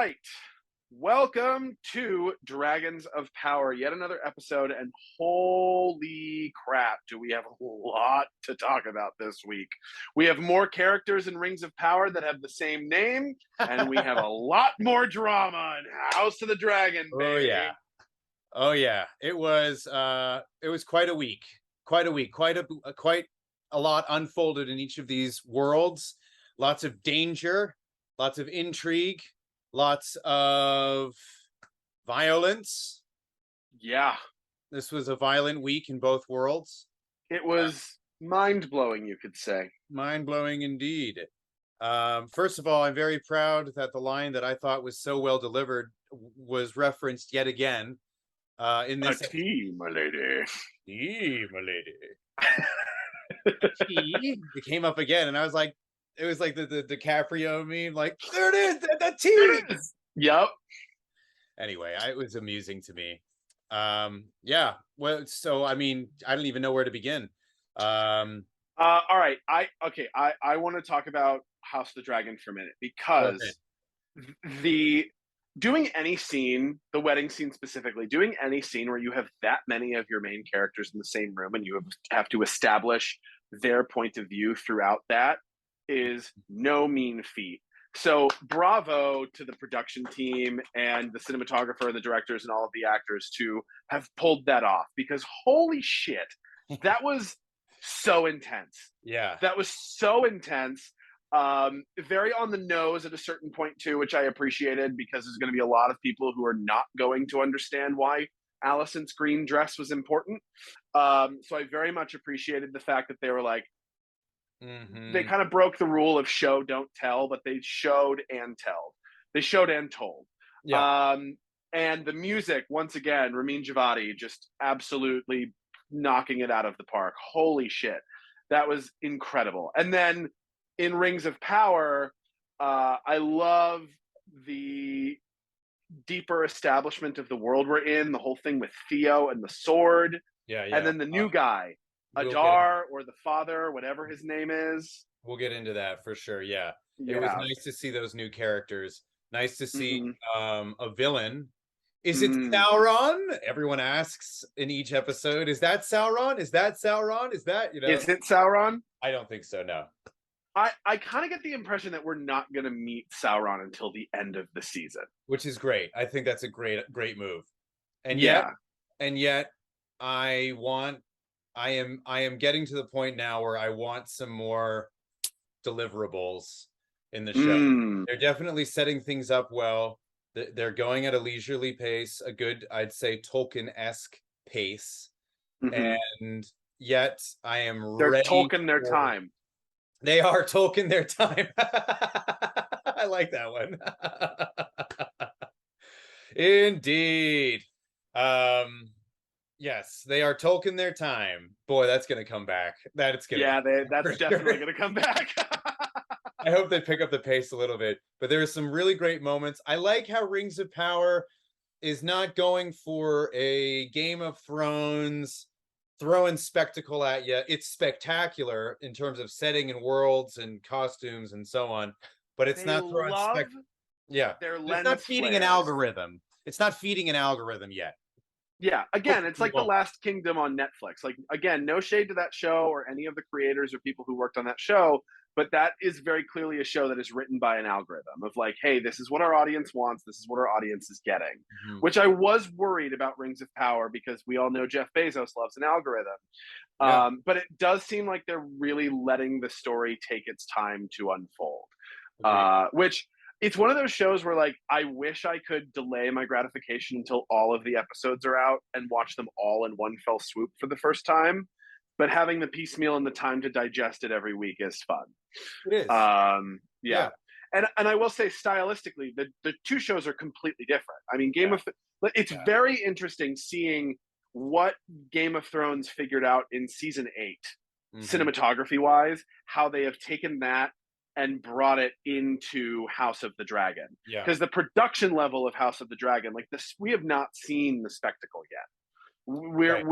Right. Welcome to Dragons of Power, yet another episode, and holy crap, do we have a lot to talk about this week. We have more characters in Rings of Power that have the same name, and we have a lot more drama in House of the Dragon, Oh baby. yeah. Oh yeah. It was quite a week. Quite a week. Quite a lot unfolded in each of these worlds. Lots of danger, lots of intrigue, lots of violence. Yeah, This was a violent week in both worlds. it was mind-blowing, you could say. Mind-blowing indeed. First of all, I'm very proud that the line that I thought was so well delivered was referenced yet again in A this tea, my lady. tea, my lady. Tea. It came up again, and I was like, it was like the DiCaprio meme, like there it is, that tea. Yep. Anyway, it was amusing to me. Yeah. Well, so I mean, I don't even know where to begin. Um, All right. I want to talk about House of the Dragon for a minute okay. because the doing any scene, the wedding scene specifically, doing any scene where you have that many of your main characters in the same room and you have to establish their point of view throughout that is no mean feat. So bravo to the production team and the cinematographer and the directors and all of the actors to have pulled that off, because holy shit, that was so intense. Yeah. That was so intense. Very on the nose at a certain point too, which I appreciated, because there's going to be a lot of people who are not going to understand why Allison's green dress was important. So I very much appreciated the fact that they were like, they Hmm. kind of broke the rule of show don't tell, but they showed and told. They showed and told. Yeah. Um, and the music, once again, Ramin Djawadi just absolutely knocking it out of the park. Holy shit, that was incredible. And then in Rings of Power, I love the deeper establishment of the world we're in, the whole thing with Theo and the sword, Yeah. and Yeah. then the new guy, We'll get Adar, or the father, whatever his name is. we'll get into that for sure. Yeah. It was Yeah. nice to see those new characters. Nice to see Mm-hmm. a villain. Is it Mm. Sauron? Everyone asks in each episode, is that Sauron? Is that Sauron? Is that, Is it Sauron? I don't think so, no. I kind of get the impression that we're not going to meet Sauron until the end of the season. Which is great. I think that's a great move. And yet, Yeah. and yet I want I am getting to the point now where I want some more deliverables in the show. Mm. They're definitely setting things up well. They're going at a leisurely pace, a good, I'd say, Tolkien-esque pace. Mm-hmm. And yet I am They're ready Tolkien their for, time. they are Tolkien their time. I like that one. Indeed. Yes, they are Tolkien their time. Boy, that's gonna come back. That's gonna come Yeah, back that's for definitely sure. going to come back. I hope they pick up the pace a little bit. But there are some really great moments. I like how Rings of Power is not going for a Game of Thrones throwing spectacle at you. It's spectacular in terms of setting and worlds and costumes and so on, but it's They not throwing love yeah. their It's not lens feeding an flares. algorithm. It's not feeding an algorithm yet. Yeah, again, it's Hopefully like The won't. Last Kingdom on Netflix. Like, again, no shade to that show or any of the creators or people who worked on that show, but that is very clearly a show that is written by an algorithm of like, hey, this is what our audience wants, this is what our audience is getting. Mhm. Which I was worried about Rings of Power, because we all know Jeff Bezos loves an algorithm. Yeah. But it does seem like they're really letting the story take its time to unfold. Agreed. Which, it's one of those shows where like I wish I could delay my gratification until all of the episodes are out and watch them all in one fell swoop for the first time. But having the piecemeal and the time to digest it every week is fun. It is. Yeah. Yeah. And I will say, stylistically, the two shows are completely different. I mean, Yeah. it's Yeah. very interesting seeing what Game of Thrones figured out in season 8, Hmm. cinematography wise, how they have taken that and brought it into House of the Dragon. Yeah. Because the production level of House of the Dragon, like this, we have not seen the spectacle yet. Right.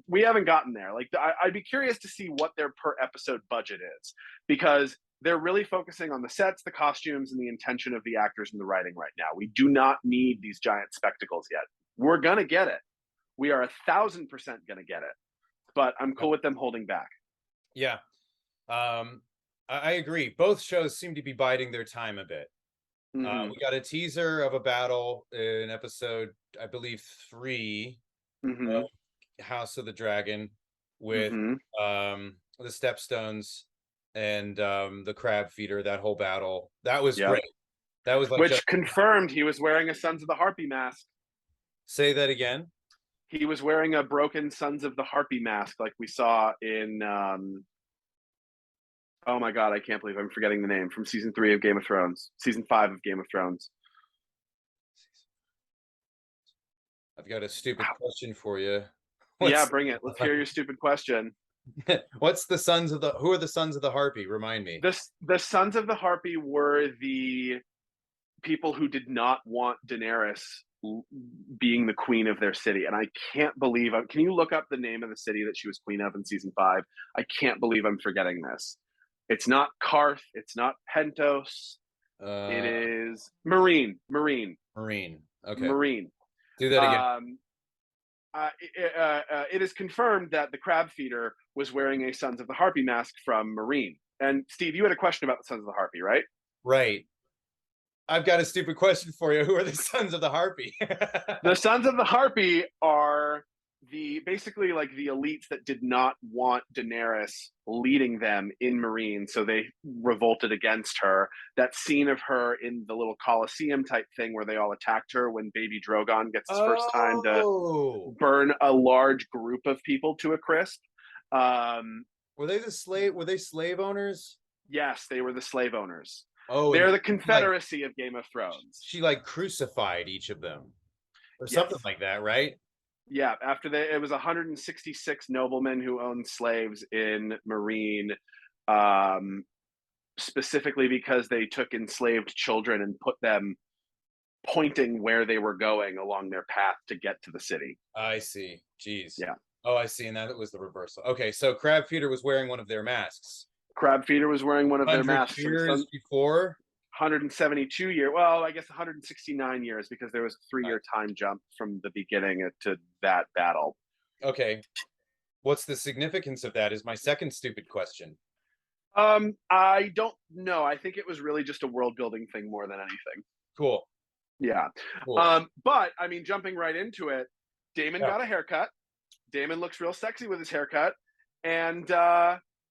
We haven't gotten there. Like, I'd be curious to see what their per episode budget is, because they're really focusing on the sets, the costumes, and the intention of the actors and the writing right now. We do not need these giant spectacles yet. We're gonna get it. We are 1,000% gonna get it. But I'm cool with them holding back. Yeah. I agree. Both shows seem to be biding their time a bit. Mm-hmm. We got a teaser of a battle in episode, I believe, 3 Mm-hmm. of House of the Dragon with Mm-hmm. the Stepstones and the Crab Feeder. That whole battle, that was Yep. great. That was like Which confirmed he was wearing a Sons of the Harpy mask. Say that again. He was wearing a broken Sons of the Harpy mask, like we saw in. Oh my god, I can't believe I'm forgetting the name from season 3 of Game of Thrones, season 5 of Game of Thrones. I've got a stupid question for you. Yeah, bring it. Let's hear your stupid question. What's the Sons of the? Who are the Sons of the Harpy? Remind me. The Sons of the Harpy were the people who did not want Daenerys being the queen of their city, and I can't believe. Can you look up the name of the city that she was queen of in season 5? I can't believe I'm forgetting this. It's not Karth. It's not Pentos. It is Marine. Okay. Marine. Do that again. It is confirmed that the Crab Feeder was wearing a Sons of the Harpy mask from Marine. And Steve, you had a question about the Sons of the Harpy, right? Right. I've got a stupid question for you. Who are the Sons of the Harpy? The Sons of the Harpy are basically like the elites that did not want Daenerys leading them in Marine, so they revolted against her. That scene of her in the little Colosseum type thing where they all attacked her when baby Drogon gets his first time to burn a large group of people to a crisp. Were they slave owners? Yes, they were the slave owners. Oh, they're the Confederacy of Game of Thrones. She like crucified each of them or something like that, right? Yeah, it was 166 noblemen who owned slaves in Marine, specifically because they took enslaved children and put them pointing where they were going along their path to get to the city. I see. Jeez. Yeah. Oh, I see. And that was the reversal. Okay, so Crab Feeder was wearing one of their masks. Crab Feeder was wearing one of their masks. Years before? 172 years. Well, I guess 169 years because there was a 3-year time jump from the beginning to that battle. Okay. What's the significance of that is my second stupid question. I don't know. I think it was really just a world building thing more than anything. Cool. Yeah. Cool. But I mean, jumping right into it, Daemon got a haircut. Daemon looks real sexy with his haircut. And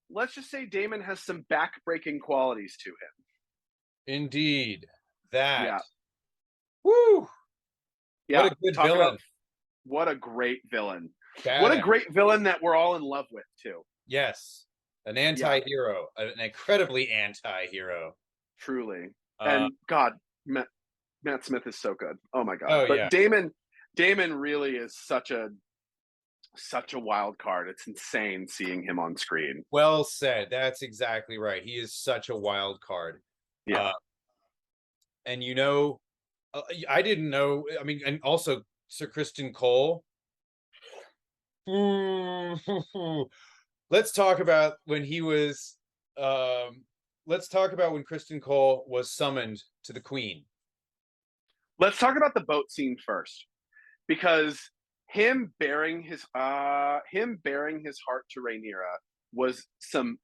let's just say Daemon has some back-breaking qualities to him. Indeed. That. Yeah. Woo! Yeah. What a good villain. What a great villain. Badass. What a great villain that we're all in love with, too. Yes. An anti-hero. An incredibly anti-hero. Truly. And God, Matt Smith is so good. Oh my God. But Daemon really is such a wild card. It's insane seeing him on screen. Well said. That's exactly right. He is such a wild card. Yeah. And you know, I didn't know. I mean, and also Sir Criston Cole. Let's talk about when he was. Let's talk about when Criston Cole was summoned to the Queen. Let's talk about the boat scene first, because him bearing his heart to Rhaenyra was some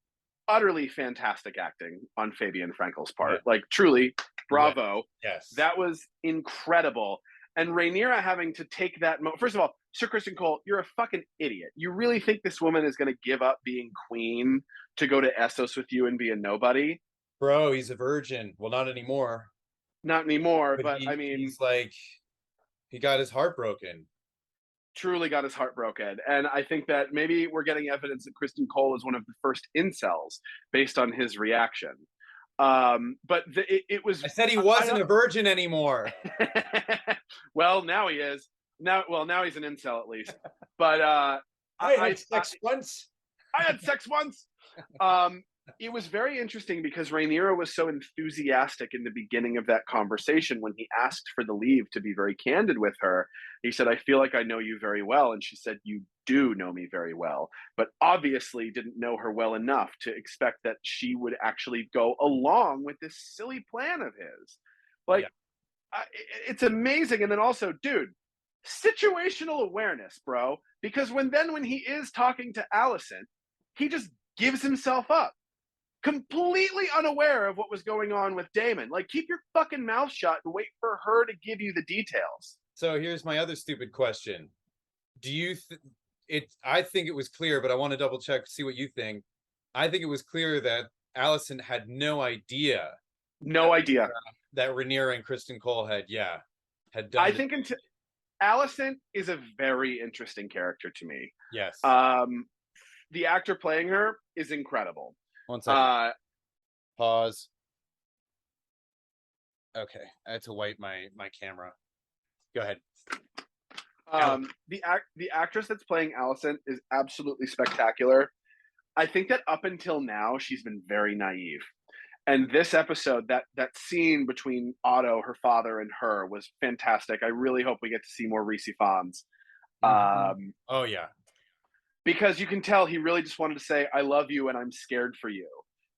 utterly fantastic acting on Fabian Frankel's part. Yeah. Like, truly, bravo. Yes. That was incredible. And Rhaenyra having to take that first of all, Sir Criston Cole, you're a fucking idiot. You really think this woman is going to give up being queen to go to Essos with you and be a nobody? Bro, he's a virgin. Well, not anymore. Not anymore, but I mean... He's like... He got his heart broken. Truly got his heart broken. And I think that maybe we're getting evidence that Criston Cole is one of the first incels based on his reaction. But it was... I said he wasn't a virgin anymore. Well, now he is. Now he's an incel at least. But I had sex once. I had sex once. It was very interesting because Rhaenyra was so enthusiastic in the beginning of that conversation when he asked for the leave to be very candid with her. He said, "I feel like I know you very well." And she said, "You do know me very well, but obviously didn't know her well enough to expect that she would actually go along with this silly plan of his. Like, Yeah. it's amazing. And then also, dude, situational awareness, bro. Because when he is talking to Allison, he just gives himself up, completely unaware of what was going on with Damon. Like, keep your fucking mouth shut and wait for her to give you the details. So here's my other stupid question. Do you I think it was clear, but I want to double check, see what you think. I think it was clear that Allison had no idea No idea. that Rhaenyra and Kristen Cole had done. I think until Allison is a very interesting character to me. Yes. The actor playing her is incredible. 1 second. Pause. Okay, I had to wipe my camera. Go ahead. The actress that's playing Allison is absolutely spectacular. I think that up until now she's been very naive. And this episode, that scene between Otto, her father, and her was fantastic. I really hope we get to see more Reese Fons. Oh yeah. Because you can tell he really just wanted to say, I love you and I'm scared for you.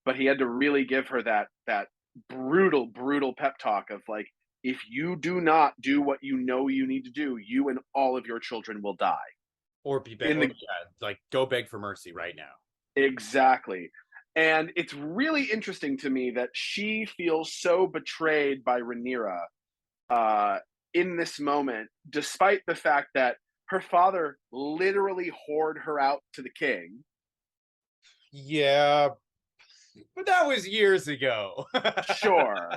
But he had to really give her that brutal, brutal pep talk of like, if you do not do what you know you need to do, you and all of your children will die. Or be begged. Like, go beg for mercy right now. Exactly. And it's really interesting to me that she feels so betrayed by Rhaenyra in this moment, despite the fact that her father literally whored her out to the king. Yeah, but that was years ago. Sure.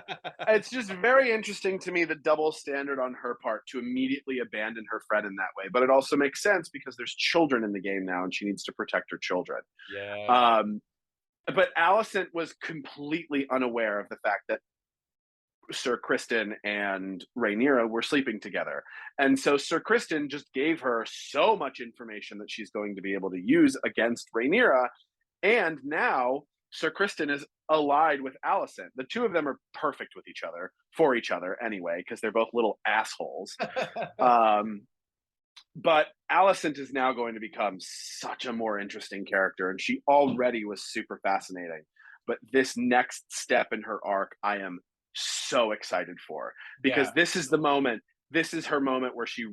It's just very interesting to me, the double standard on her part to immediately abandon her friend in that way. But it also makes sense because there's children in the game now and she needs to protect her children. Yeah. But Allison was completely unaware of the fact that Sir Criston and Rhaenyra were sleeping together. And so Sir Criston just gave her so much information that she's going to be able to use against Rhaenyra. And now Sir Criston is allied with Allison. The two of them are perfect with each other, for each other anyway, because they're both little assholes. But Alicent is now going to become such a more interesting character, and she already was super fascinating. But this next step in her arc, I am so excited for, because this is the moment. This is her moment where she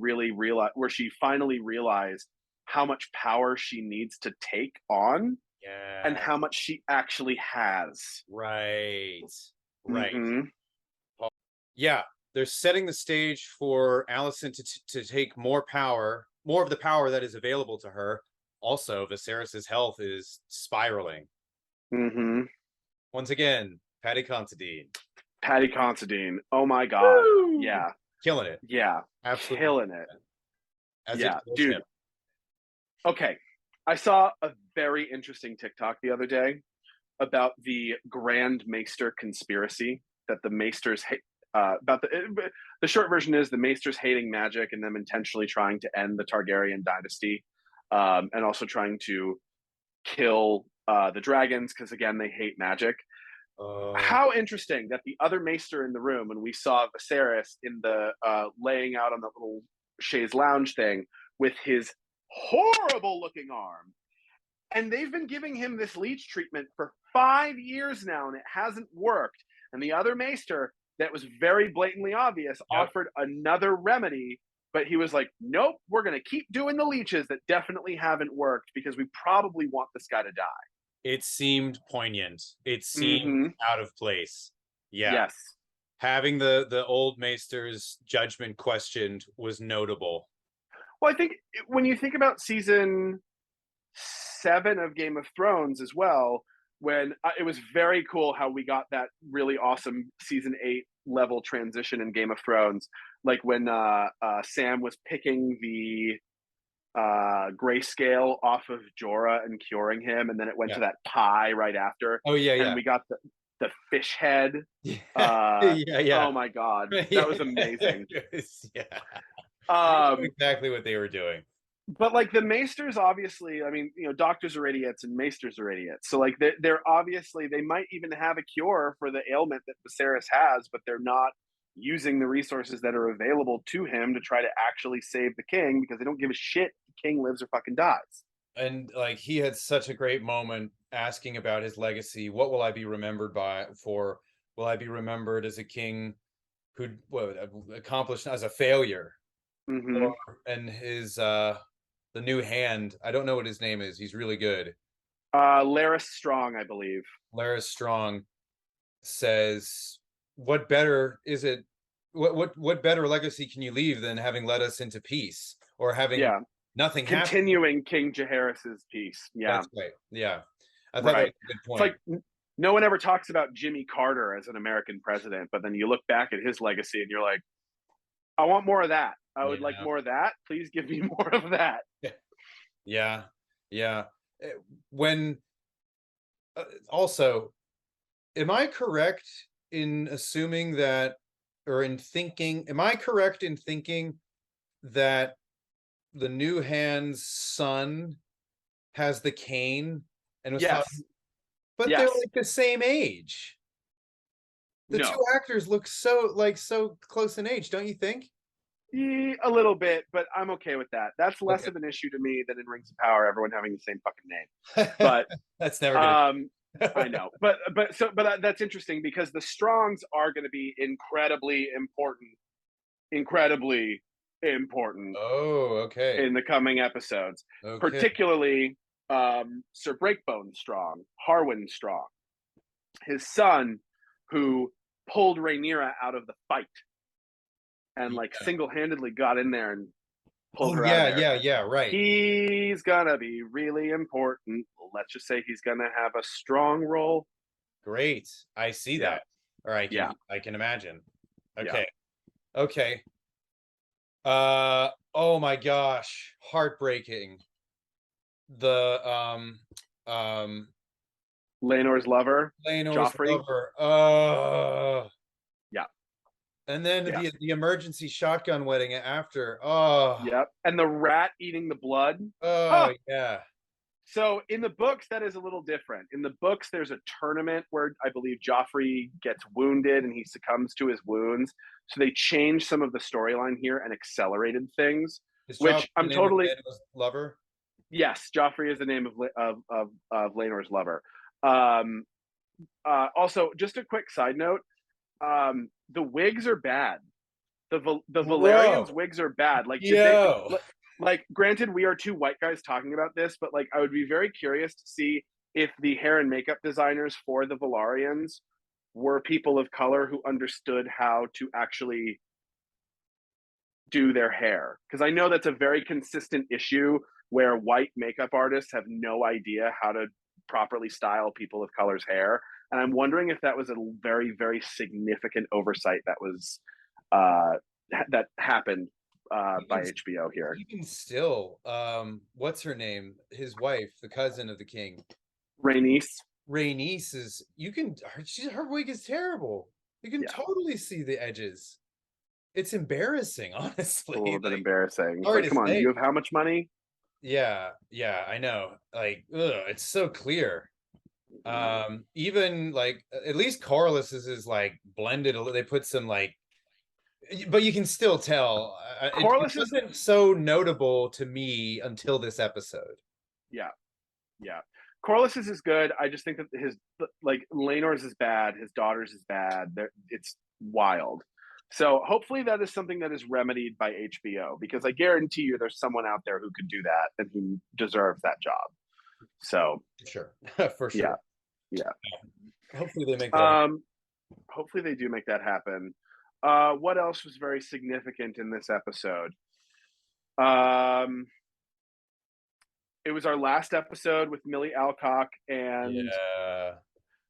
finally realized how much power she needs to take on, and how much she actually has. Right. Mm-hmm. Yeah. They're setting the stage for Allison to take more of the power that is available to her. Also, Viserys's health is spiraling. Mm-hmm. Once again, Paddy Considine. Oh my God. Woo! Yeah. Killing it. Yeah. Absolutely. Killing it. Yeah, dude. Him. Okay. I saw a very interesting TikTok the other day about the Grand Maester conspiracy that the Maesters hate. About the short version is the Maesters hating magic and them intentionally trying to end the Targaryen dynasty, and also trying to kill the dragons because again they hate magic. How interesting that the other Maester in the room, when we saw Viserys in the laying out on the little chaise lounge thing with his horrible looking arm, and they've been giving him this leech treatment for 5 years now and it hasn't worked, and the other Maester that was very blatantly obvious offered another remedy, but he was like, nope, we're going to keep doing the leeches that definitely haven't worked because we probably want this guy to die. It seemed poignant. It seemed out of place. Yeah. Yes. Having the old Maester's judgment questioned was notable. Well, I think when you think about season 7 of Game of Thrones as well, when it was very cool how we got that really awesome season 8 level transition in Game of Thrones, like when Sam was picking the grayscale off of Jorah and curing him, and then it went to that pie right after. Oh yeah, and we got the fish head. Oh my God, that was amazing. Exactly what they were doing. But like the Maesters, obviously, I mean, you know, doctors are idiots and Maesters are idiots. So like they're obviously, they might even have a cure for the ailment that Viserys has, but they're not using the resources that are available to him to try to actually save the king because they don't give a shit king lives or fucking dies. And like he had such a great moment asking about his legacy. What will I be remembered by for? Will I be remembered as a king who accomplished as a failure? Mm-hmm. Or and his the new hand, I don't know what his name is. He's really good. Laris Strong, I believe. Laris Strong says, "What better is it? What better legacy can you leave than having led us into peace or having Yeah. nothing happen?" Continuing King Jaehaerys's piece. Yeah. That's right. Yeah, I thought that Right. was a good It's point. like no one ever talks about Jimmy Carter as an American president, but then you look back at his legacy and you're like, I want more of that. I would like Yeah, more of that. Please give me more of that. yeah, yeah. When also, am I correct in assuming that, or in thinking? Am I correct in thinking that the new hand's son has the cane and was thought, Yes. but they're Yes. like the same age. The two No. actors look so close in age, don't you think? A little bit, but I'm okay with that. That's less Okay. of an issue to me than in Rings of Power, everyone having the same fucking name. But That's never gonna. I know, but that's interesting because the Strongs are going to be incredibly important Oh, okay. in the coming episodes, Okay. particularly Sir Breakbone Strong, Harwin Strong, his son, who pulled Rhaenyra out of the fight and like Yeah. single-handedly got in there and pulled Oh, her out of yeah, there. yeah, yeah, right. He's gonna be really important. Let's just say he's gonna have a strong role. Great. I see Yeah, that. Or yeah, I can imagine. yeah. Okay. Okay. Oh my gosh. Heartbreaking. The Laenor's lover, Laenor's Joffrey. lover. Yeah, And then yeah, the emergency shotgun wedding after. Oh. yeah. And the rat eating the blood. Oh Ah, yeah. so in the books, that is a little different. In the books, there's a tournament where I believe Joffrey gets wounded and he succumbs to his wounds. So they changed some of the storyline here and accelerated things, Is Joffrey which the I'm name of totally Laenor's lover? yes. Joffrey is the name of Laenor's lover. Um, also, just a quick side note: the wigs are bad. The Valerians' Bro. wigs are bad. Like, did they Yo. like? Granted, we are two white guys talking about this, but like, I would be very curious to see if the hair and makeup designers for the Valerians were people of color who understood how to actually do their hair, because I know that's a very consistent issue where white makeup artists have no idea how to properly style people of color's hair, and I'm wondering if that was a very significant oversight that was uh, that happened by Even HBO here. even still, what's her name? His wife, the cousin of the king. Rhaenys, Rhaenys is her wig is terrible. You can yeah, totally see the edges. It's embarrassing, it's a honestly. little bit Like, embarrassing. It's sorry like, to come on, say. you have how much money? Yeah, yeah, I know. Like, ugh, it's so clear. Even like at least Corliss's is like blended a little. They put some like, but you can still tell. It Corlys is wasn't so notable to me until this episode. yeah, yeah. Corlys is good. I just think that his like Laenor's is bad. His daughter's is bad. It's wild. So hopefully that is something that is remedied by HBO, because I guarantee you there's someone out there who could do that and who deserves that job. So Sure, for yeah, sure. yeah. Hopefully they make that happen. Um, hopefully they do make that happen. What else was very significant in this episode? Um, it was our last episode with Millie Alcock, and Yeah.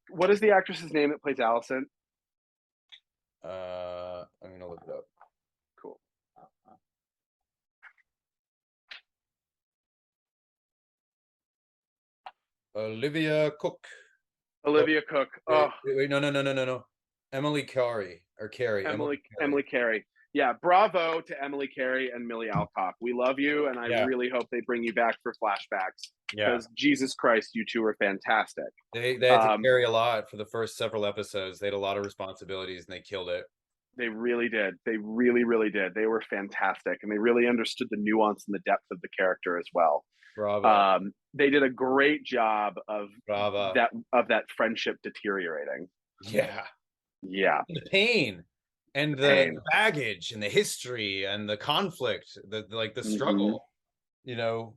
what is the actress's name that plays Allison? I'm gonna look it up. Cool. Olivia Cook. Oh, Olivia Cook. Oh, wait, no. Emily Carey or Carey. Emily Carey. Yeah, bravo to Emily Carey and Millie Alcock. We love you, and I Yeah, really hope they bring you back for flashbacks, yeah. because Jesus Christ, you two are fantastic. They had to carry a lot for the first several episodes. They had a lot of responsibilities and they killed it. They really did. They really, really did. They were fantastic, and they really understood the nuance and the depth of the character as well. Bravo. They did a great job of Bravo. that friendship deteriorating. Yeah. Yeah, The pain and the the pain. baggage and the history and the conflict, the Mhm. struggle, you know.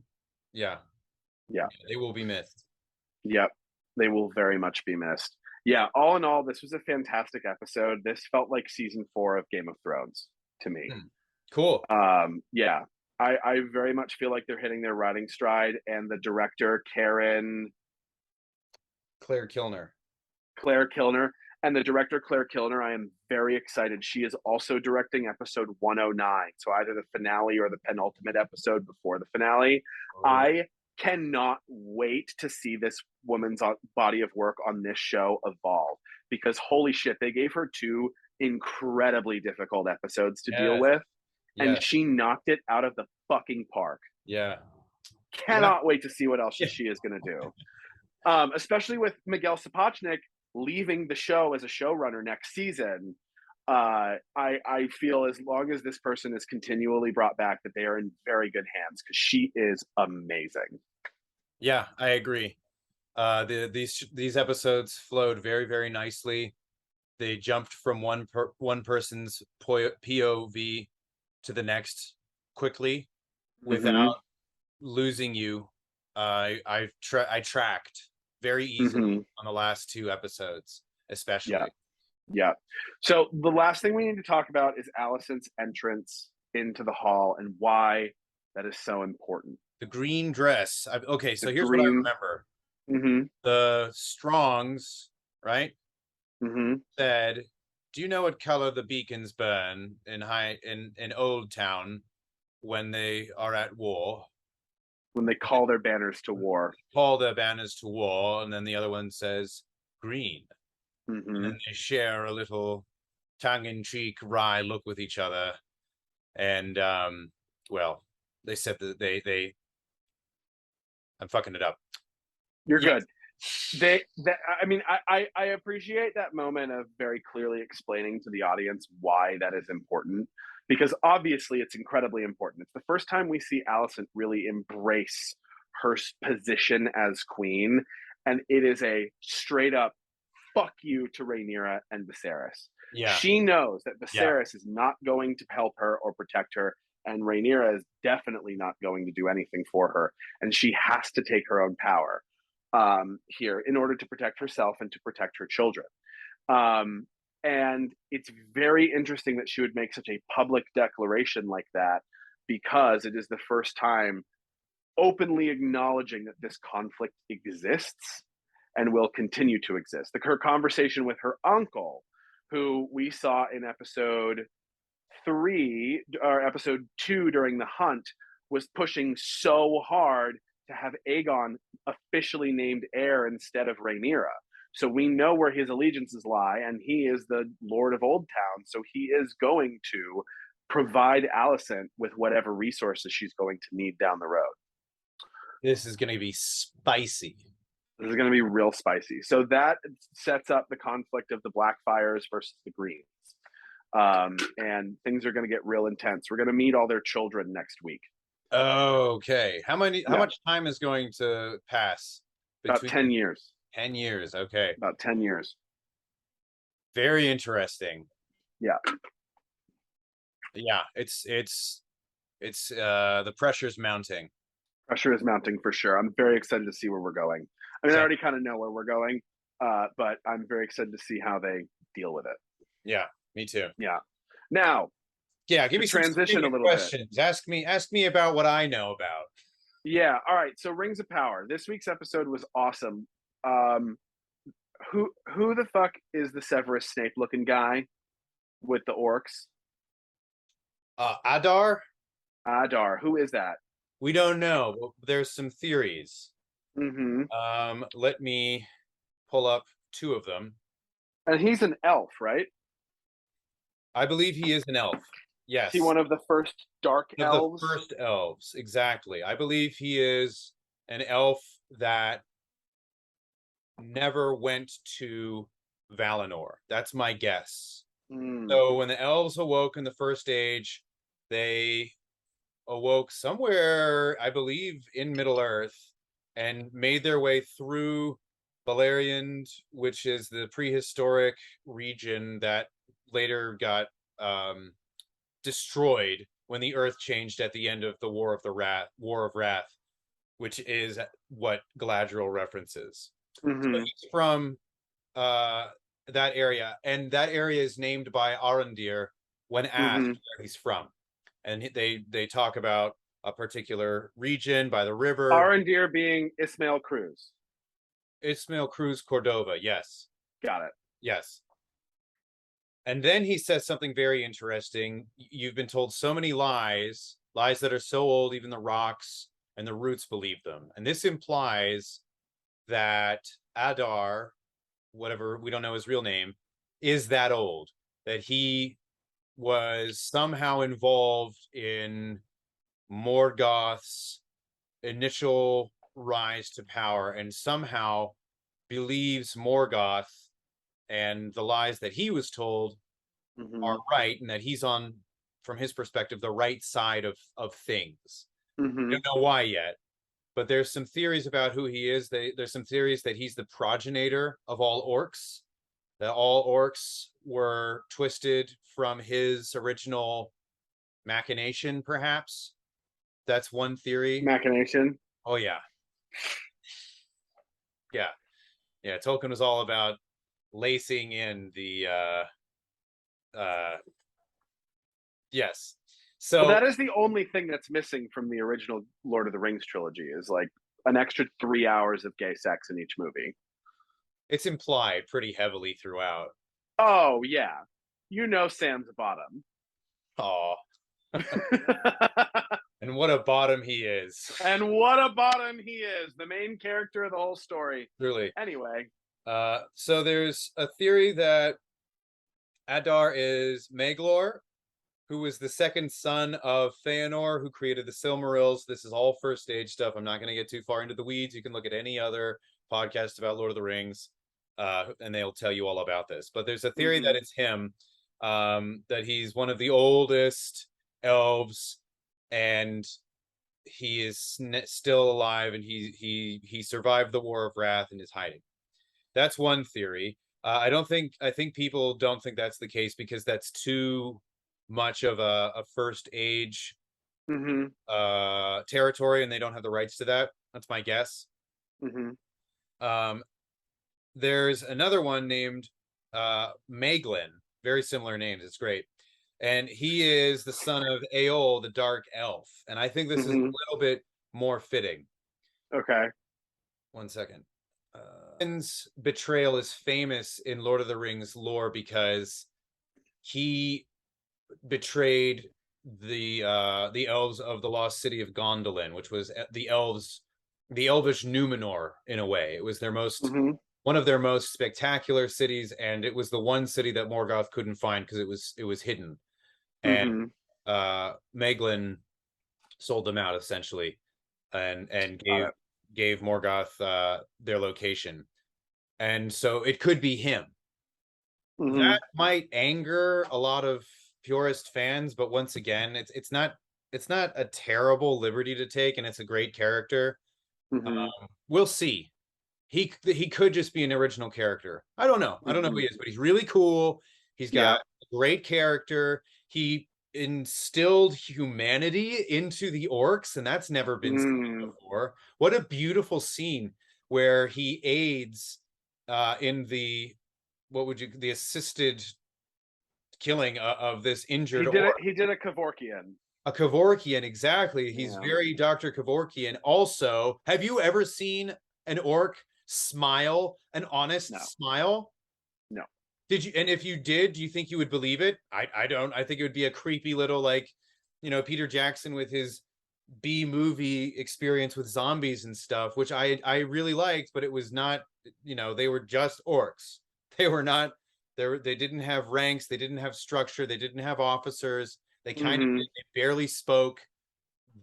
Yeah. Yeah. They will be missed. Yep. They will very much be missed. Yeah, all in all, this was a fantastic episode. This felt like season 4 of Game of Thrones to me. Hmm. Cool. Yeah, I very much feel like they're hitting their writing stride, and the director, Claire Kilner. Claire Kilner, and the director, Claire Kilner, I am very excited. She is also directing episode 109, so either the finale or the penultimate episode before the finale. Oh. I cannot wait to see this woman's body of work on this show evolve, because holy shit, they gave her 2 incredibly difficult episodes to deal Yes. with, and Yes. she knocked it out of the fucking park. Yeah. Yeah. Cannot wait to see what else Yeah. she is going to do. Especially with Miguel Sapochnik leaving the show as a showrunner next season. I feel as long as this person is continually brought back, that they are in very good hands, because she is amazing. Yeah, I agree. These episodes flowed very, very nicely. They jumped from one person's POV to the next quickly Mm-hmm. without losing you. I tracked very easily Mm-hmm. on the last 2 episodes, Yeah. especially. Yeah. So the last thing we need to talk about is Alicent's entrance into the hall and why that is so important. The green dress. Okay, The so here's what I green. remember. Mm-hmm. The Strongs, right, Mm-hmm. said, "Do you know what color the beacons burn in Old Town when they are at war?" When they call their banners to war. Call their banners to war, and then the other one says green. And Mm-hmm. then they share a little tongue-in-cheek wry look with each other. And well, they said that they I'm fucking it up. You're Yes. good. I mean, I appreciate that moment of very clearly explaining to the audience why that is important, because obviously it's incredibly important. It's the first time we see Alicent really embrace her position as queen, and it is a straight up fuck you to Rhaenyra and Viserys. Yeah. She knows that Yeah. Viserys is not going to help her or protect her, and Rhaenyra is definitely not going to do anything for her, and she has to take her own power here in order to protect herself and to protect her children. Um, and it's very interesting that she would make such a public declaration like that, because it is the first time openly acknowledging that this conflict exists and will continue to exist. Her conversation with her uncle, who we saw in episode 3 or episode 2 during the hunt, was pushing so hard to have Aegon officially named heir instead of Rhaenyra. So we know where his allegiances lie, and he is the Lord of Old Town. So he is going to provide Alicent with whatever resources she's going to need down the road. This is going to be spicy. This is going to be real spicy. So that sets up the conflict of the Blackfires versus the Greens. And things are going to get real intense. We're going to meet all their children next week. Okay. How much time is going to pass between about 10 years? 10 years. Okay. About 10 years. Very interesting. Yeah. Yeah, it's the pressure's mounting. Pressure is mounting for sure. I'm very excited to see where we're going. I mean, I already kind of know where we're going, but I'm very excited to see how they deal with it. Yeah, me too. Yeah. Now, yeah, give me some transition a little questions. Bit. Ask me about what I know about. Yeah. All right. So, Rings of Power. This week's episode was awesome. Who the fuck is the Severus Snape looking guy with the orcs? Adar. Adar. Who is that? We don't know. There's some theories. Mm-hmm. Let me pull up 2 of them. And he's an elf, right? I believe he is an elf. Yes. Is he one of the first dark elves? The first elves, exactly. I believe he is an elf that never went to Valinor. That's my guess. Mm. So when the elves awoke in the first age, they awoke somewhere, I believe, in Middle Earth and made their way through Beleriand, which is the prehistoric region that later got destroyed when the Earth changed at the end of the War of Wrath, which is what Galadriel references. So Hmm. he's from uh, that area, and that area is named by Arondir when asked Hmm. where he's from, and they talk about a particular region by the river. Arondir being Ismail Cruz. Ismail Cruz Cordova, yes, Got it. yes. And then he says something very interesting. You've been told so many lies, lies that are so old, even the rocks and the roots believe them. And this implies that Adar, whatever, we don't know his real name, is that old, that he was somehow involved in Morgoth's initial rise to power and somehow believes Morgoth and the lies that he was told are Hmm. right, and that he's on, from his perspective, the right side of things. I Hmm. don't know why yet, but there's some theories about who he is. There's some theories that he's the progenitor of all orcs, that all orcs were twisted from his original machination, perhaps. That's one theory. Machination. Oh yeah, yeah, yeah. Tolkien was all about lacing in the yes. Well, So that is the only thing that's missing from the original Lord of the Rings trilogy is like an extra 3 hours of gay sex in each movie. it's implied pretty heavily throughout. Oh yeah, Sam's bottom. Oh, and what a bottom he is. And what a bottom he is, the main character of the whole story. Truly. Anyway. So there's a theory that Adar is Maglor, who was the second son of Feanor, who created the Silmarils. This is all first stage stuff. I'm not going to get too far into the weeds. You can look at any other podcast about Lord of the Rings, and they'll tell you all about this. But there's a theory that it's him, that he's one of the oldest elves, and he is still alive, and he survived the War of Wrath and is hiding. That's one theory. I think people don't think that's the case because that's too much of a first age Hmm. territory, and they don't have the rights to that. That's my guess. Hmm. Um, there's another one named Maeglin, very similar names. It's great. And he is the son of Aol, the Dark Elf. And I think this is a Hmm. little bit more fitting. Okay. One second. Tolkien's betrayal is famous in Lord of the Rings lore because he betrayed the elves of the lost city of Gondolin, which was the elvish Numenor in a way. It was their most Hmm. one of their most spectacular cities, and it was the one city that Morgoth couldn't find because it was hidden. And Hmm. Maeglin sold them out essentially, and Got it. gave Morgoth their location, and so it could be him. Hmm. That might anger a lot of purist fans, but once again, it's not a terrible liberty to take, and it's a great character. Hmm. We'll see. He could just be an original character. I don't know. I don't know who Hmm. he is, but he's really cool. He's Yeah. got a great character. He instilled humanity into the orcs, and that's never been seen Mm. before. What a beautiful scene where he aids in the what would you the assisted killing of this injured orc. He did a Kevorkian. A Kevorkian, exactly. He's Yeah. very Dr. Kevorkian. Also, have you ever seen an orc smile, an honest No. smile? No. Did you? And if you did, do you think you would believe it? I don't. I think it would be a creepy little like, Peter Jackson with his B movie experience with zombies and stuff, which I really liked, but it was not. They were just orcs. They were not. They didn't have ranks. They didn't have structure. They didn't have officers. They kind of Hmm. they barely spoke.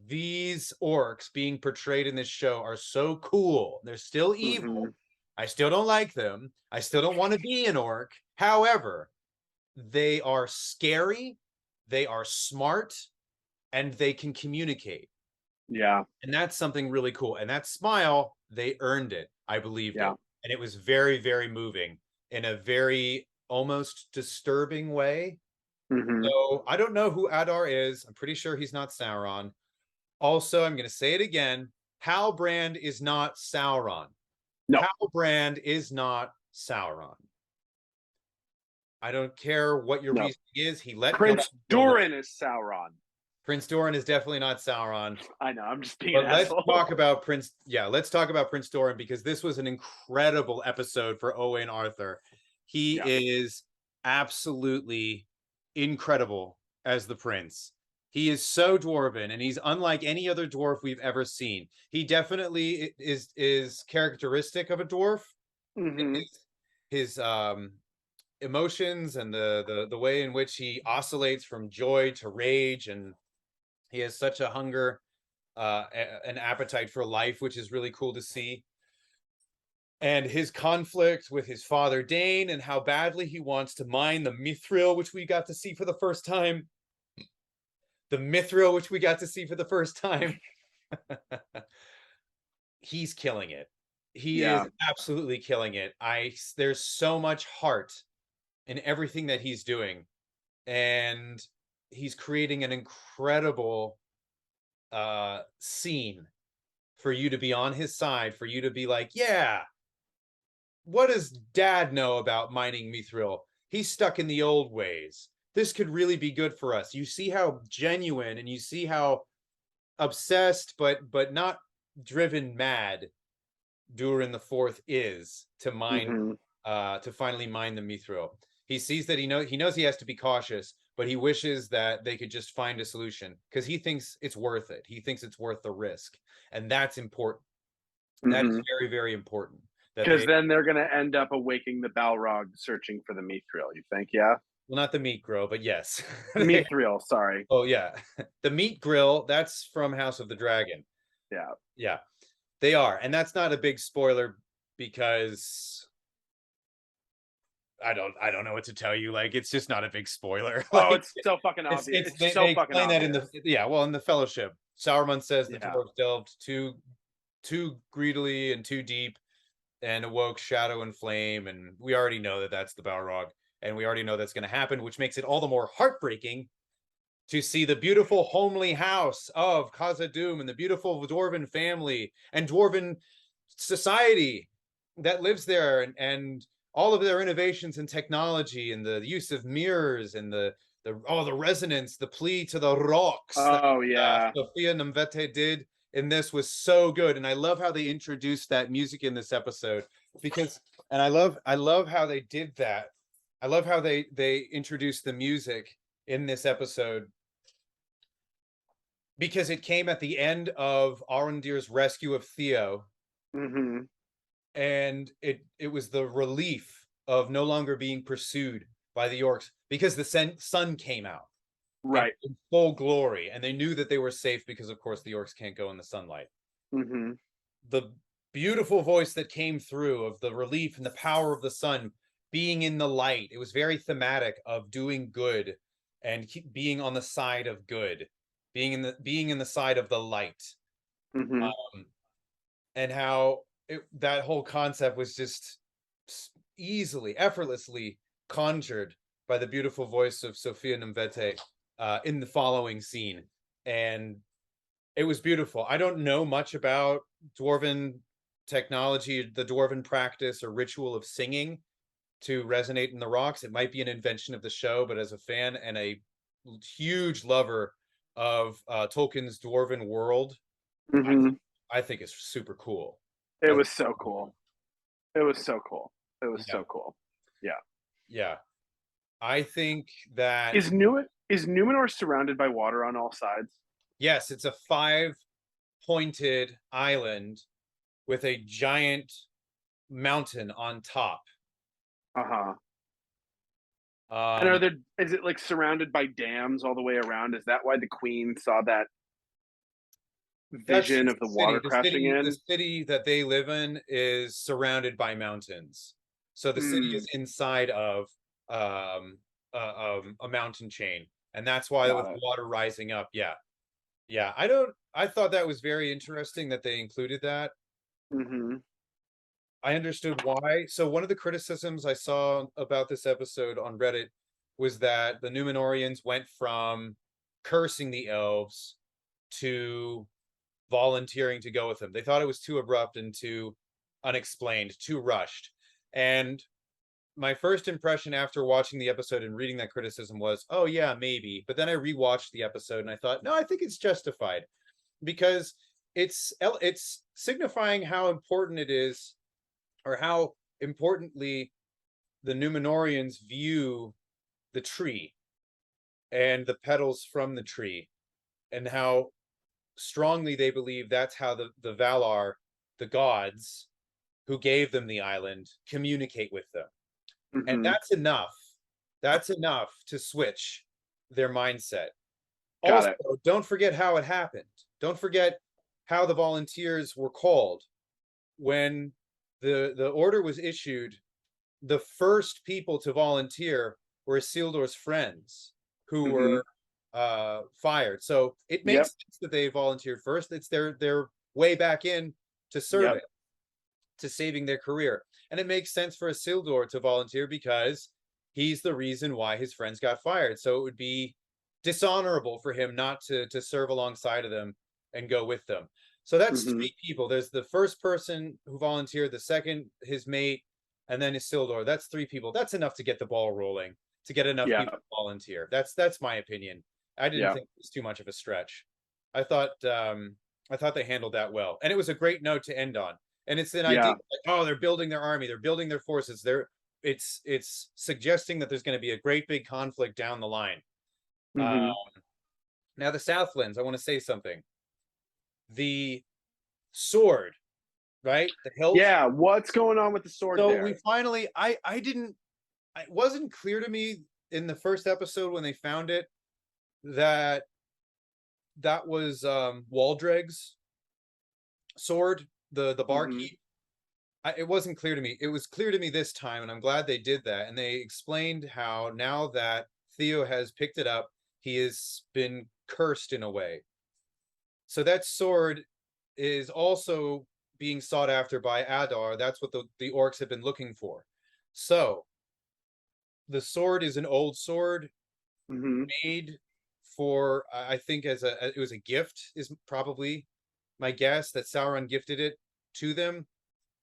These orcs being portrayed in this show are so cool. They're still evil. Hmm. I still don't like them. I still don't want to be an orc. However, they are scary, they are smart, and they can communicate. Yeah. And that's something really cool. And that smile, they earned it. I believed Yeah. it. And it was very, very moving in a very almost disturbing way. Mm-hmm. So I don't know who Adar is. I'm pretty sure he's not Sauron. Also, I'm going to say it again. Halbrand is not Sauron. No. Halbrand is not Sauron. I don't care what your No. reasoning is. He let Prince Doran is Sauron. Prince Doran is definitely not Sauron. I know. I'm just being But an let's asshole. talk about Prince. Yeah, let's talk about Prince Doran because this was an incredible episode for Owain Arthur. He Yeah. is absolutely incredible as the prince. He is so dwarven, and he's unlike any other dwarf we've ever seen. He definitely is characteristic of a dwarf. Mm-hmm. His emotions and the way in which he oscillates from joy to rage, and he has such a hunger, an appetite for life, which is really cool to see. And his conflict with his father Dane, and how badly he wants to mine the mithril, which we got to see for the first time. The mithril, which we got to see for the first time. He's killing it. He is absolutely killing it. There's so much heart in everything that he's doing, and he's creating an incredible scene for you to be on his side, for you to be like, yeah, what does dad know about mining mithril? He's stuck in the old ways. This could really be good for us. You see how genuine, and you see how obsessed but not driven mad Durin the Fourth is to mine, to finally mine the mithril. He sees that he knows he has to be cautious, but he wishes that they could just find a solution because he thinks it's worth it. He thinks it's worth the risk, and that's important. That is very, very important. Because then they're going to end up awaking the Balrog searching for the mithril. You think? Yeah. Well, not the meat grill, but yes. Mithril. Sorry. Oh yeah, the meat grill. That's from House of the Dragon. Yeah. Yeah, they are, and that's not a big spoiler because I don't know what to tell you. Like, it's just not a big spoiler. Oh, Like, it's so fucking obvious. It's they, so they fucking explain obvious. that in the Fellowship. Saruman says the Yeah. dwarves delved too greedily and too deep, and awoke shadow and flame, and we already know that that's the Balrog, and we already know that's going to happen, which makes it all the more heartbreaking to see the beautiful homely house of Khazad-dûm and the beautiful dwarven family and dwarven society that lives there, and all of their innovations in technology and the use of mirrors and the resonance, the plea to the rocks Oh that yeah. Sophia Nomvete did in this was so good. And I love how they introduced that music in this episode because, and I love how they did that. I love how they introduced the music in this episode because it came at the end of Arondir's rescue of Theo. And it was the relief of no longer being pursued by the orcs because the sun came out right in full glory, and they knew that they were safe because of course the orcs can't go in the sunlight. The beautiful voice that came through of the relief and the power of the sun being in the light, it was very thematic of doing good and being on the side of good, being in the side of the light. And how that whole concept was just easily, effortlessly conjured by the beautiful voice of Sophia Nomvete in the following scene. And it was beautiful. I don't know much about dwarven technology, the dwarven practice or ritual of singing to resonate in the rocks. It might be an invention of the show, but as a fan and a huge lover of Tolkien's dwarven world, I think it's super cool. It was so cool. It was so cool. It was so cool. Yeah. Yeah. I think that is Numenor surrounded by water on all sides? Yes, it's a 5-pointed island with a giant mountain on top. And is it like surrounded by dams all the way around? Is that why the queen saw that vision of the water crashing in? The city that they live in is surrounded by mountains. So the city is inside of a mountain chain, and that's why with Got it. water rising up. Yeah, yeah. I thought that was very interesting that they included that. Mm-hmm. I understood why. So one of the criticisms I saw about this episode on Reddit was that the Numenorians went from cursing the elves to volunteering to go with them. They thought it was too abrupt and too unexplained, too rushed. And my first impression after watching the episode and reading that criticism was, oh yeah, maybe. But then I rewatched the episode and I thought, no, I think it's justified because it's signifying how important it is, or how importantly the Numenorians view the tree and the petals from the tree, and how strongly they believe that's how the Valar, the gods who gave them the island, communicate with them. And Mm-hmm. that's enough. That's enough to switch their mindset. Got Also, it. don't forget how it happened. Don't forget how the volunteers were called. When the order was issued, the first people to volunteer were Isildur's friends who Mm-hmm. were fired. So it makes Yep. sense that they volunteered first. It's their way back in to serving, Yep. to saving their career. And it makes sense for Isildur to volunteer because he's the reason why his friends got fired. So it would be dishonorable for him not to serve alongside of them and go with them. So that's Mm-hmm. three people. There's the first person who volunteered, the second, his mate, and then Isildur. That's three people. That's enough to get the ball rolling, to get enough Yeah. people to volunteer. That's my opinion. I didn't Yeah. think it was too much of a stretch. I thought they handled that well. And it was a great note to end on. And it's an idea Yeah. like, oh, they're building their army, they're building their forces. It's suggesting that there's going to be a great big conflict down the line. Mm-hmm. Now the Southlands, I want to say something. The sword, right? The hilt. Yeah. What's going on with the sword So there? we finally, I didn't, it wasn't clear to me in the first episode when they found it that that was Waldreg's sword, the barkeep. It wasn't clear to me. It was clear to me this time, and I'm glad they did that. And they explained how now that Theo has picked it up, he has been cursed in a way. So that sword is also being sought after by Adar. That's what the orcs have been looking for. So the sword is an old sword Mm-hmm. made for, I think, it was a gift, is probably my guess, that Sauron gifted it to them.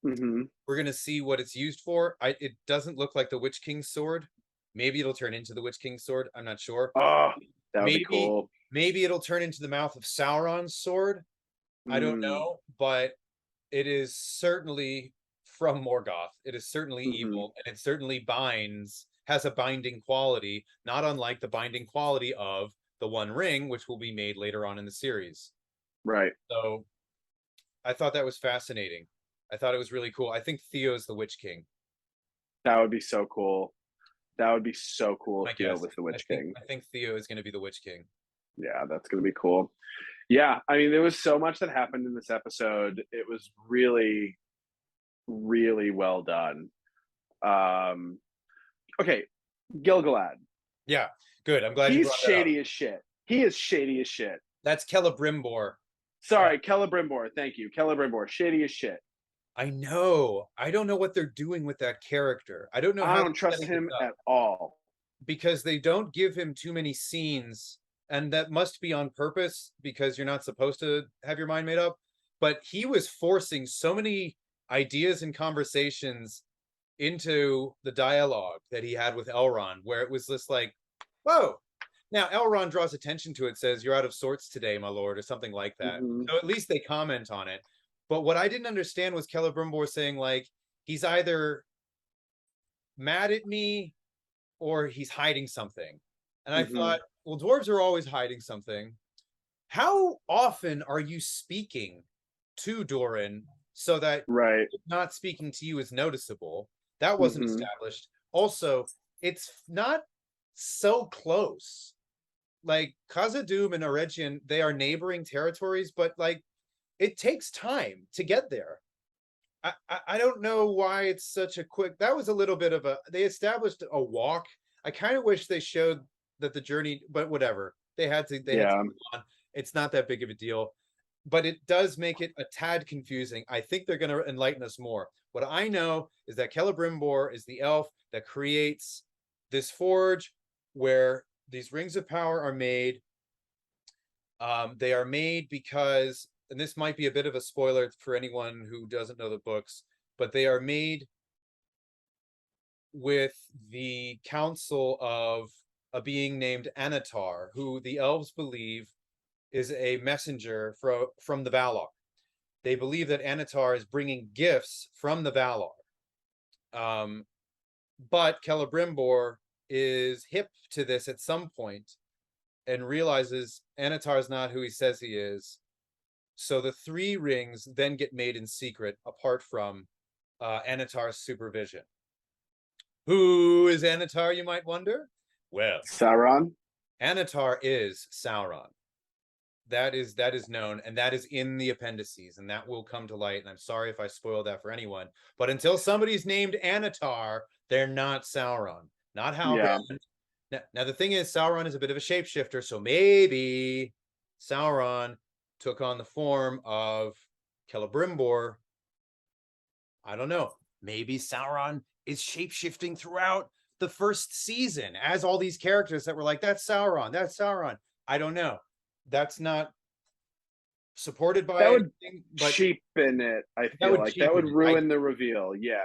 Mm-hmm. We're gonna see what it's used for. It doesn't look like the Witch King's sword. Maybe it'll turn into the Witch King's sword. I'm not sure. Oh, that would be Maybe cool. maybe it'll turn into the mouth of Sauron's sword. I don't Mm. know, but it is certainly from Morgoth. It is certainly Mhm. evil, and it certainly has a binding quality, not unlike the binding quality of the One Ring, which will be made later on in the series. Right. So I thought that was fascinating. I thought it was really cool. I think Theo's the Witch King. That would be so cool. That would be so cool I if Theo guess. was the Witch King. I think Theo is going to be the Witch King. Yeah, that's going to be cool. Yeah, I mean, there was so much that happened in this episode. It was really, really well done. Okay, Gilgalad. Yeah, good. I'm glad you He's brought that up. shady as shit. He is shady as shit. That's Celebrimbor. Sorry, Celebrimbor. Thank you, Celebrimbor. Shady as shit. I know. I don't know what they're doing with that character. I don't know I how don't they're trust setting him this up, at all. because they don't give him too many scenes, and that must be on purpose because you're not supposed to have your mind made up. But he was forcing so many ideas and conversations into the dialogue that he had with Elrond, where it was just like, whoa. Now Elrond draws attention to it, says, "You're out of sorts today, my lord," or something like that. Mhm. So at least they comment on it. But what I didn't understand was Celebrimbor saying, like, he's either mad at me or he's hiding something. And I Mhm. thought, well, dwarves are always hiding something. How often are you speaking to Doran so that Right. not speaking to you is noticeable? That wasn't Mhm. established. Also, it's not so close. Like Khazad-dûm and Eregion, they are neighboring territories, but like it takes time to get there. I don't know why it's such a quick. That was a little bit of a. They established a walk. I kind of wish they showed that the journey, but whatever. They had to move on. It's not that big of a deal, but it does make it a tad confusing. I think they're going to enlighten us more. What I know is that Celebrimbor is the elf that creates this forge where these rings of power are made. They are made because, and this might be a bit of a spoiler for anyone who doesn't know the books, but they are made with the counsel of a being named Anatar, who the elves believe is a messenger from the Valar. They believe that Anatar is bringing gifts from the Valar. But Celebrimbor is hip to this at some point and realizes Anatar is not who he says he is. So the 3 rings then get made in secret, apart from Anatar's supervision. Who is Anatar, you might wonder? Well, Sauron. Anatar is Sauron. That is known, and that is in the appendices, and that will come to light. And I'm sorry if I spoiled that for anyone, but until somebody's named Anatar, they're not Sauron, not Halbrand. Yeah. Now the thing is, Sauron is a bit of a shapeshifter, so maybe Sauron took on the form of Celebrimbor. I don't know. Maybe Sauron is shapeshifting throughout the first season as all these characters that were like, that's Sauron, that's Sauron. I don't know. That's not supported by that would anything, but cheapen it. I feel like that would ruin the reveal. Yeah.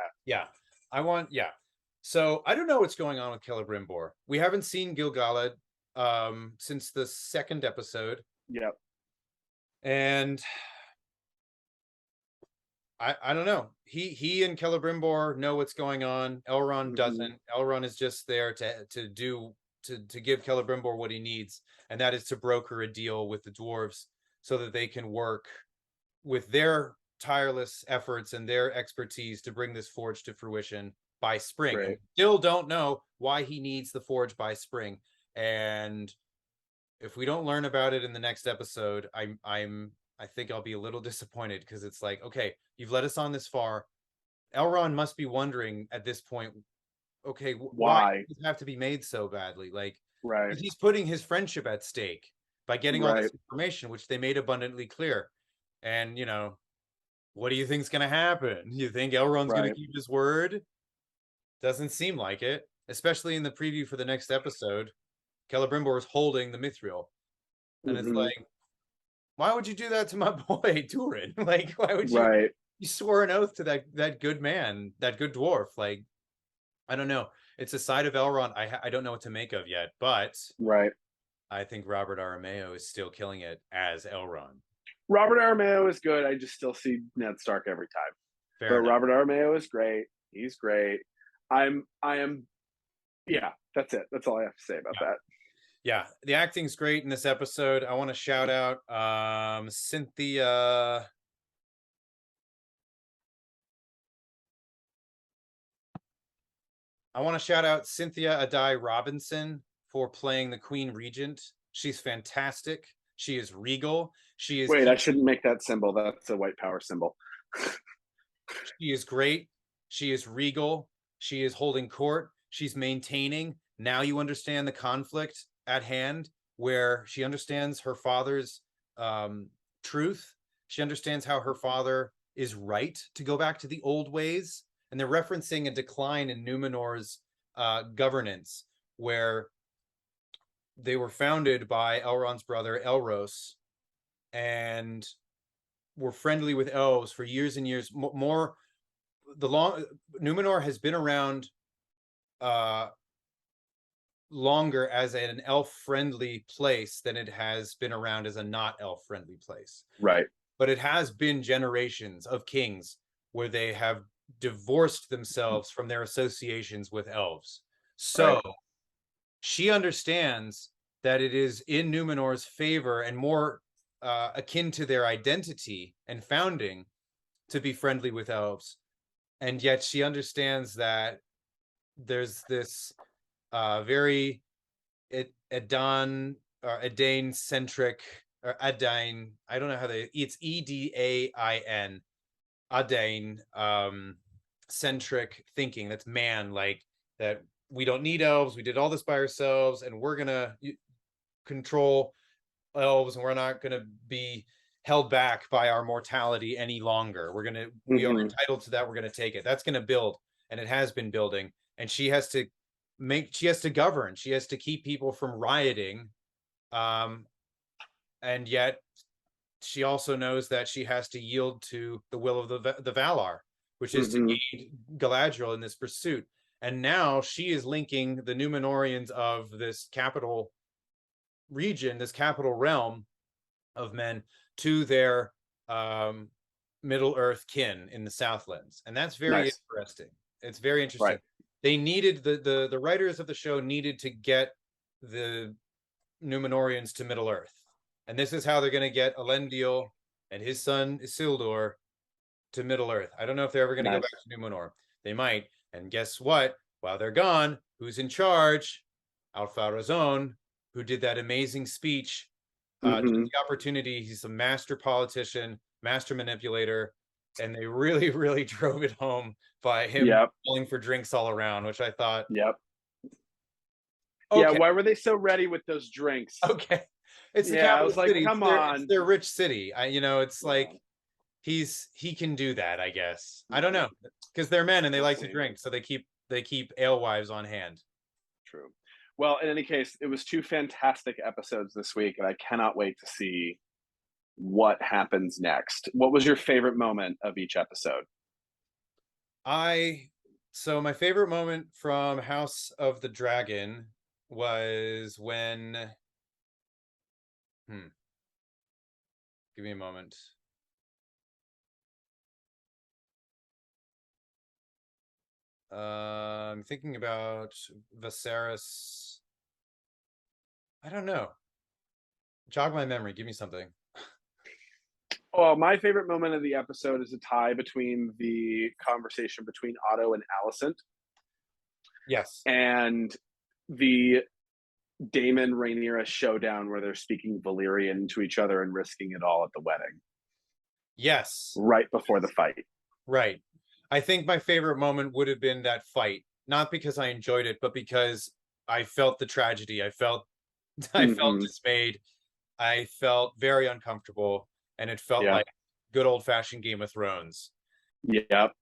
So I don't know what's going on with Celebrimbor. We haven't seen Gil-galad since the 2nd episode. Yep. And I don't know. He and Celebrimbor know what's going on. Elrond doesn't. Elrond is just there to give Celebrimbor what he needs, and that is to broker a deal with the dwarves so that they can work with their tireless efforts and their expertise to bring this forge to fruition by spring. Right. And we still don't know why he needs the forge by spring. And if we don't learn about it in the next episode, I think I'll be a little disappointed, because it's like, okay, you've led us on this far. Elrond must be wondering at this point, okay, why does it have to be made so badly? Like, right, he's putting his friendship at stake by getting all this information, which they made abundantly clear. And, you know, what do you think's going to happen? You think Elrond's going to keep his word? Doesn't seem like it, especially in the preview for the next episode. Celebrimbor is holding the mithril, and it's like, why would you do that to my boy Durin? Like, why would you? You swore an oath to that good man, that good dwarf. Like, I don't know. It's a side of Elrond I don't know what to make of yet, but I think Robert Aramayo is still killing it as Elrond. Robert Aramayo is good. I just still see Ned Stark every time. Fair enough. Robert Aramayo is great. He's great. Yeah, that's it. That's all I have to say about that. Yeah, the acting's great in this episode. I want to shout out Cynthia. I want to shout out Cynthia Adai Robinson for playing the Queen Regent. She's fantastic. She is regal. She is. Wait, I shouldn't make that symbol. That's a white power symbol. She is great. She is regal. She is holding court. She's maintaining. Now you understand the conflict at hand, where she understands her father's truth. She understands how her father is right to go back to the old ways. And they're referencing a decline in Numenor's governance, where they were founded by Elrond's brother Elros and were friendly with elves for years and years. Numenor has been around longer as an elf-friendly place than it has been around as a not elf-friendly place. Right. But it has been generations of kings where they have divorced themselves from their associations with elves. So she understands that it is in Numenor's favor and more akin to their identity and founding to be friendly with elves. And yet she understands that there's this very Edain centric, or Edain, I don't know how it's Edain, Edain centric thinking. That's man, like that we don't need elves. We did all this by ourselves, and we're gonna control elves, and we're not gonna be held back by our mortality any longer. We are entitled to that. We're gonna take it. That's gonna build, and it has been building. And she has to govern. She has to keep people from rioting. And yet she also knows that she has to yield to the will of the Valar, which is to aid Galadriel in this pursuit. And now she is linking the Númenóreans of this capital region, this capital realm of men, to their Middle Earth kin in the Southlands. And that's very interesting. It's very interesting. Right. They needed the writers of the show needed to get the Númenóreans to Middle Earth. And this is how they're going to get Elendil and his son Isildur to Middle Earth. I don't know if they're ever going to go back to Númenor. They might. And guess what? While they're gone, who's in charge? Alfarazón, who did that amazing speech. Took the opportunity. He's a master politician, master manipulator. And they really, really drove it home by him calling for drinks all around, which I thought. Yep. Okay. Yeah, why were they so ready with those drinks? Okay. It's the capital city. Like, come on. It's their rich city. It's like he can do that, I guess. I don't know. Because they're men and they like to drink, so they keep alewives on hand. True. Well, in any case, it was 2 fantastic episodes this week, and I cannot wait to see what happens next. What was your favorite moment of each episode? So my favorite moment from House of the Dragon was when give me a moment. I'm thinking about Viserys. I don't know. Jog my memory. Give me something. Well, my favorite moment of the episode is a tie between the conversation between Otto and Alicent. Yes. And the Daemon Rhaenyra showdown where they're speaking Valyrian to each other and risking it all at the wedding. Yes. Right before the fight. Right. I think my favorite moment would have been that fight, not because I enjoyed it, but because I felt the tragedy. I felt dismayed. I felt very uncomfortable, and it felt like good old-fashioned Game of Thrones. Yep.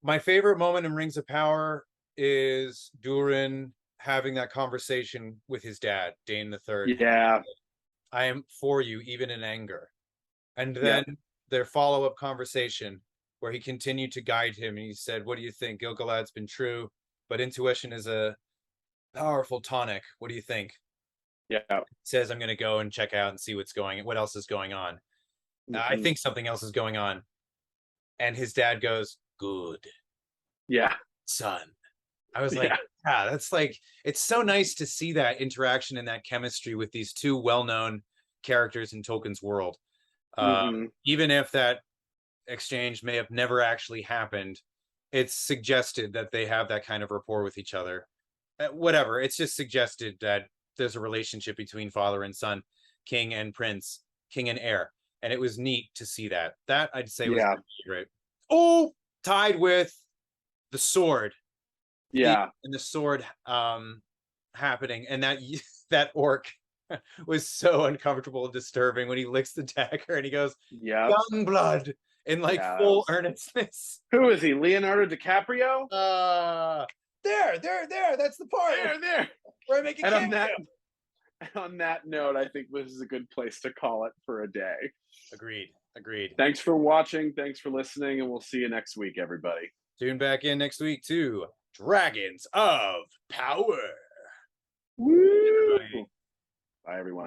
My favorite moment in Rings of Power is Durin having that conversation with his dad, Dane III. Yeah. I am for you, even in anger. And then their follow-up conversation where he continued to guide him, and he said, what do you think? Gil-galad's been true, but intuition is a powerful tonic. What do you think? Yeah. He says, I'm going to go and check out and see what else is going on. I think something else is going on. And his dad goes, good. Yeah. Son. I was like, that's like, it's so nice to see that interaction and that chemistry with these 2 well-known characters in Tolkien's world. Even if that exchange may have never actually happened, it's suggested that they have that kind of rapport with each other. Whatever, it's just suggested that there's a relationship between father and son, king and prince, king and heir. And it was neat to see that. That I'd say was great. Oh, tied with the sword. Yeah. And the sword happening. And that orc was so uncomfortable and disturbing when he licks the dagger and he goes, young blood, in like full earnestness. Who is he? Leonardo DiCaprio? There. That's the part. There. Where I make a cameo. On that note, I think this is a good place to call it for a day. Agreed. Thanks for watching. Thanks for listening. And we'll see you next week, everybody. Tune back in next week to Dragons of Power. Woo! Bye, everyone.